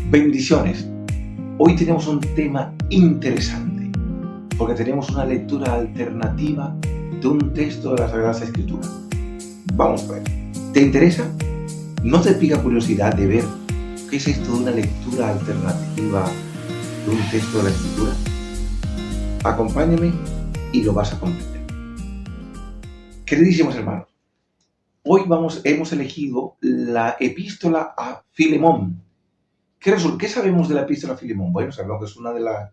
Bendiciones. Hoy tenemos un tema interesante porque tenemos una lectura alternativa de un texto de las Sagradas Escrituras. Vamos a ver. ¿Te interesa? ¿No te pica curiosidad de ver qué es esto de una lectura alternativa de un texto de la Escritura? Acompáñame y lo vas a comprender. Queridísimos hermanos, hoy hemos elegido la epístola a Filemón. ¿Qué sabemos de la epístola a Filemón? Bueno, sabemos que es una de las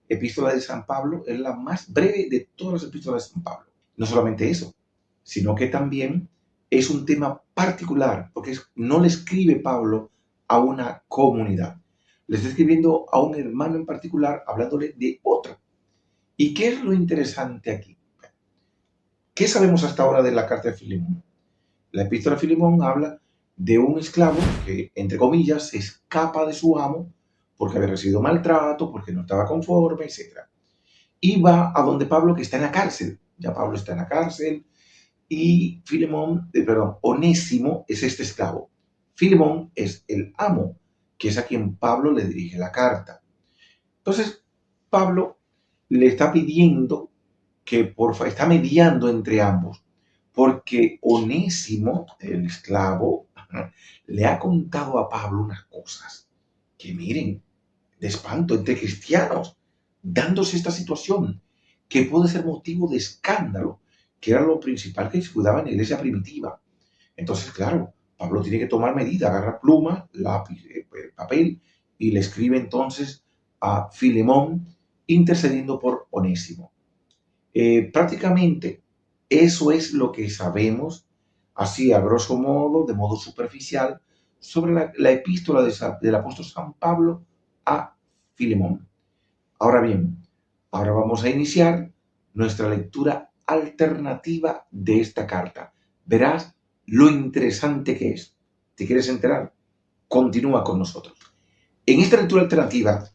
epístolas de San Pablo, es la más breve de todas las epístolas de San Pablo. No solamente eso, sino que también es un tema particular, porque no le escribe Pablo a una comunidad. Le está escribiendo a un hermano en particular, hablándole de otro. ¿Y qué es lo interesante aquí? ¿Qué sabemos hasta ahora de la carta de Filemón? La epístola a Filemón habla de un esclavo que, entre comillas, se escapa de su amo porque había recibido maltrato, porque no estaba conforme, etc. Y va a donde Pablo, que está en la cárcel. Ya Pablo está en la cárcel y Onésimo es este esclavo. Filemón es el amo, que es a quien Pablo le dirige la carta. Entonces, Pablo le está pidiendo que está mediando entre ambos, porque Onésimo, el esclavo, le ha contado a Pablo unas cosas que, miren, de espanto entre cristianos, dándose esta situación que puede ser motivo de escándalo, que era lo principal que disfrutaba en la iglesia primitiva. Entonces, claro, Pablo tiene que tomar medida, agarra pluma, lápiz, papel, y le escribe entonces a Filemón, intercediendo por Onésimo. Prácticamente eso es lo que sabemos, así a grosso modo, de modo superficial, sobre la epístola del apóstol San Pablo a Filemón. Ahora bien, ahora vamos a iniciar nuestra lectura alternativa de esta carta. Verás lo interesante que es. ¿Te quieres enterar? Continúa con nosotros. En esta lectura alternativa,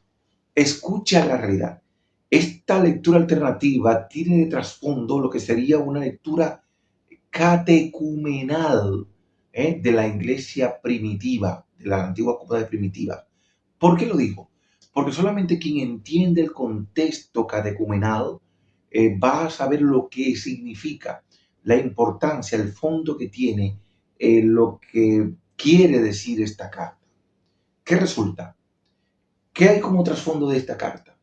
escucha la realidad. Esta lectura alternativa tiene de trasfondo lo que sería una lectura catecumenal de la iglesia primitiva, de la antigua comunidad primitiva. ¿Por qué lo digo? Porque solamente quien entiende el contexto catecumenal va a saber lo que significa, la importancia, el fondo que tiene, lo que quiere decir esta carta. ¿Qué resulta? ¿Qué hay como trasfondo de esta carta?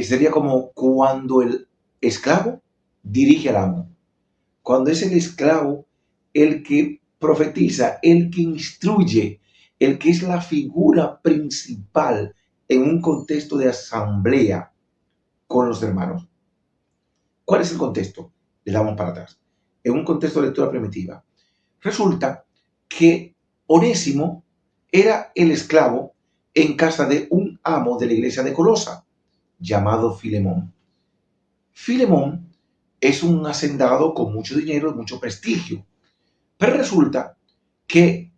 Sería como cuando el esclavo dirige al amo. Cuando es el esclavo el que profetiza, el que instruye, el que es la figura principal en un contexto de asamblea con los hermanos. ¿Cuál es el contexto? Le damos para atrás. En un contexto de lectura primitiva. Resulta que Onésimo era el esclavo en casa de un amo de la iglesia de Colosa, llamado Filemón. Filemón es un hacendado con mucho dinero y mucho prestigio. Pero resulta que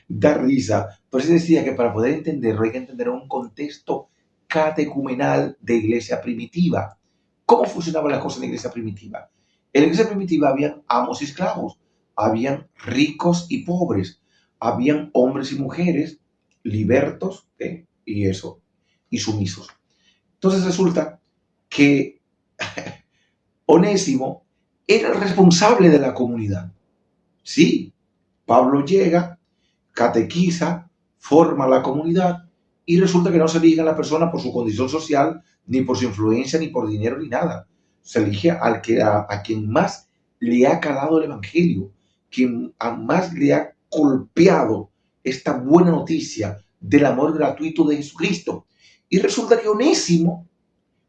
da risa. Por eso decía que para poder entenderlo hay que entender un contexto catecumenal de iglesia primitiva. ¿Cómo funcionaba la cosa en la iglesia primitiva? En la iglesia primitiva habían amos y esclavos, habían ricos y pobres, habían hombres y mujeres, libertos y sumisos. Entonces resulta que Onésimo era el responsable de la comunidad. Sí, Pablo llega, catequiza, forma la comunidad y resulta que no se elige a la persona por su condición social, ni por su influencia, ni por dinero, ni nada. Se elige a quien más le ha calado el evangelio, quien más le ha golpeado esta buena noticia del amor gratuito de Jesucristo. Y resulta que Onésimo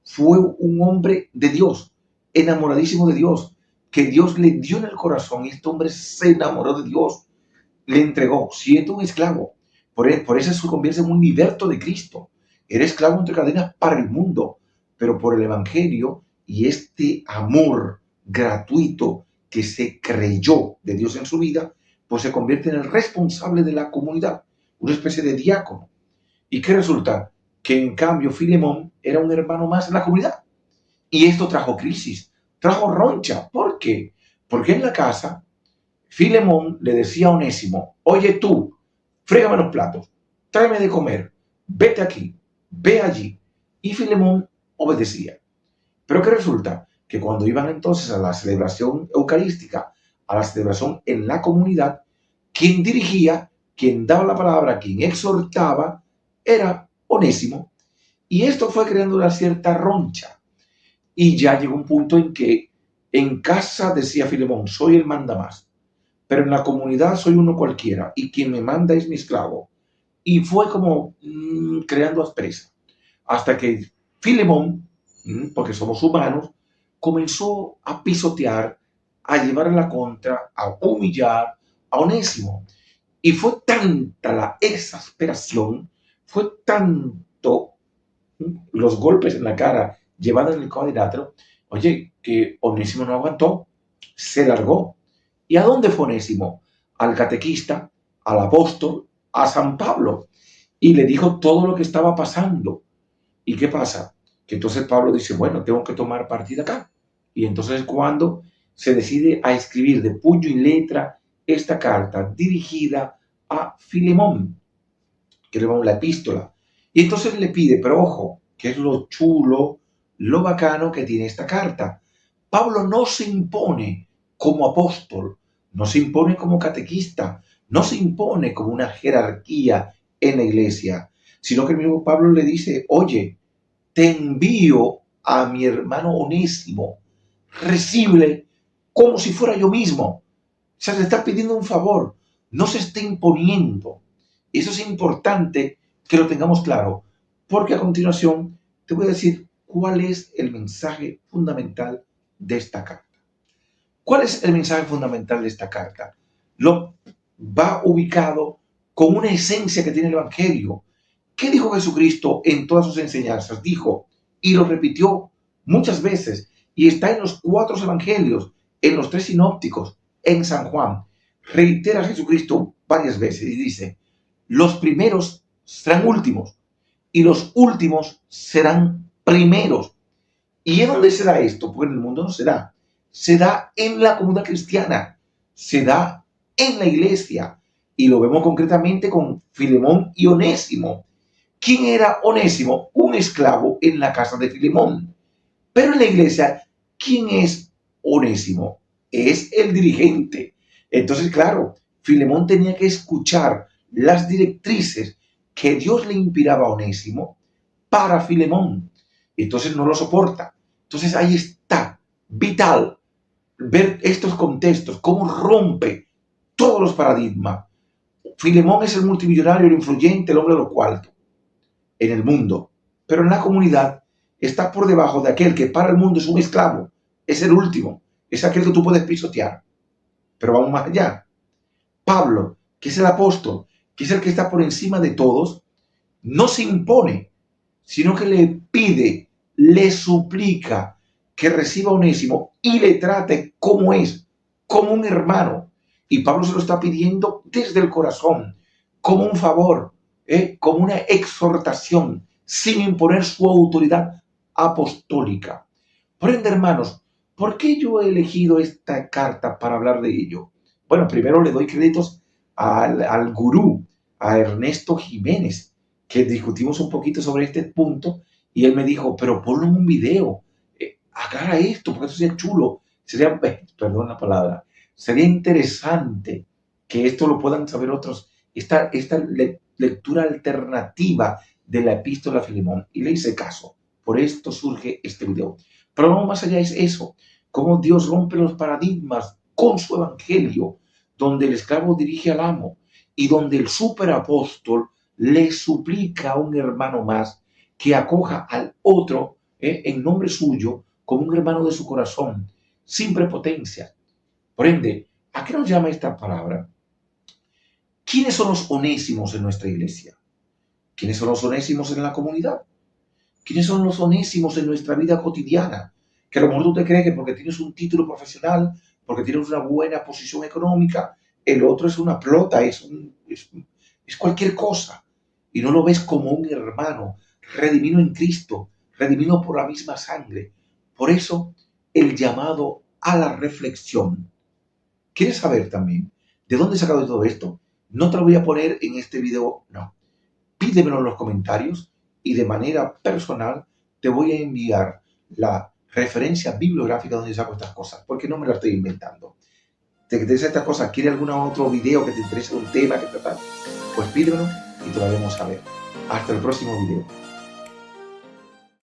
fue un hombre de Dios, enamoradísimo de Dios, que Dios le dio en el corazón y este hombre se enamoró de Dios, le entregó, siendo un esclavo. Por eso se convierte en un liberto de Cristo. Era esclavo entre cadenas para el mundo, pero por el evangelio y este amor gratuito que se creyó de Dios en su vida, pues se convierte en el responsable de la comunidad, una especie de diácono. ¿Y qué resulta? Que en cambio Filemón era un hermano más en la comunidad. Y esto trajo crisis, trajo roncha. ¿Por qué? Porque en la casa Filemón le decía a Onésimo, oye tú, frégame los platos. tráeme de comer, vete aquí, ve allí. Y Filemón obedecía. Pero ¿qué resulta? Que cuando iban entonces a la celebración eucarística, a la celebración en la comunidad, quien dirigía, quien daba la palabra, quien exhortaba, era Onésimo. Y esto fue creando una cierta roncha. Y ya llegó un punto en que en casa decía Filemón, soy el mandamás, pero en la comunidad soy uno cualquiera y quien me manda es mi esclavo. Y fue como creando aspereza. Hasta que Filemón, porque somos humanos, comenzó a pisotear, a llevar a la contra, a humillar a Onésimo. Y fue tanta la exasperación, fue tanto los golpes en la cara llevados en el cuadrilátero, oye, que Onésimo no aguantó, se largó. ¿Y a dónde fue Onésimo? Al catequista, al apóstol, a San Pablo. Y le dijo todo lo que estaba pasando. ¿Y qué pasa? Que entonces Pablo dice, bueno, tengo que tomar partida acá. Y entonces cuando se decide a escribir de puño y letra esta carta dirigida a Filemón, que le la epístola. Y entonces le pide, pero ojo, que es lo chulo, lo bacano que tiene esta carta. Pablo no se impone como apóstol, no se impone como catequista, no se impone como una jerarquía en la iglesia, sino que el mismo Pablo le dice, oye, te envío a mi hermano Onésimo, recibe como si fuera yo mismo. O sea, le está pidiendo un favor, no se está imponiendo. Eso es importante que lo tengamos claro, porque a continuación te voy a decir cuál es el mensaje fundamental de esta carta. ¿Cuál es el mensaje fundamental de esta carta? Lo va ubicado con una esencia que tiene el Evangelio. ¿Qué dijo Jesucristo en todas sus enseñanzas? Dijo, y lo repitió muchas veces, y está en los 4 evangelios, en los 3 sinópticos, en San Juan. Reitera Jesucristo varias veces y dice, los primeros serán últimos y los últimos serán primeros. ¿Y en dónde se da esto? Porque en el mundo no se da. Se da en la comunidad cristiana, se da en la iglesia. Y lo vemos concretamente con Filemón y Onésimo. ¿Quién era Onésimo? Un esclavo en la casa de Filemón. Pero en la iglesia, ¿quién es Onésimo? Es el dirigente. Entonces, claro, Filemón tenía que escuchar las directrices que Dios le inspiraba a Onésimo para Filemón. Entonces no lo soporta. Entonces ahí está, vital, ver estos contextos, cómo rompe todos los paradigmas. Filemón es el multimillonario, el influyente, el hombre de los cuartos en el mundo, pero en la comunidad está por debajo de aquel que para el mundo es un esclavo, es el último, es aquel que tú puedes pisotear. Pero vamos más allá. Pablo, que es el apóstol, que es el que está por encima de todos, no se impone, sino que le pide, le suplica que reciba a Onésimo y le trate como es, como un hermano. Y Pablo se lo está pidiendo desde el corazón, como un favor, como una exhortación, sin imponer su autoridad apostólica. Por ende, hermanos, ¿por qué yo he elegido esta carta para hablar de ello? Bueno, primero le doy créditos al gurú, a Ernesto Jiménez, que discutimos un poquito sobre este punto y él me dijo, pero ponlo en un video, aclara esto, porque eso sería chulo, sería, perdón la palabra, sería interesante que esto lo puedan saber otros, esta lectura alternativa de la epístola a Filemón. Y le hice caso, por esto surge este video. Pero vamos más allá, es eso, cómo Dios rompe los paradigmas con su evangelio, donde el esclavo dirige al amo y donde el superapóstol le suplica a un hermano más que acoja al otro en nombre suyo como un hermano de su corazón, sin prepotencia. Por ende, ¿a qué nos llama esta palabra? ¿Quiénes son los onésimos en nuestra iglesia? ¿Quiénes son los onésimos en la comunidad? ¿Quiénes son los onésimos en nuestra vida cotidiana? Que a lo mejor tú te crees que porque tienes un título profesional, porque tienes una buena posición económica, el otro es una plota, es cualquier cosa. Y no lo ves como un hermano, redimido en Cristo, redimido por la misma sangre. Por eso, el llamado a la reflexión. ¿Quieres saber también de dónde he sacado todo esto? No te lo voy a poner en este video, no. pídemelo en los comentarios y de manera personal te voy a enviar la referencia bibliográfica donde saco estas cosas, porque no me la estoy inventando. ¿Te interesa esta cosa? ¿Quieres algún otro video que te interese de un tema que tratar? Pues pídemelo y te lo haremos saber. Hasta el próximo video.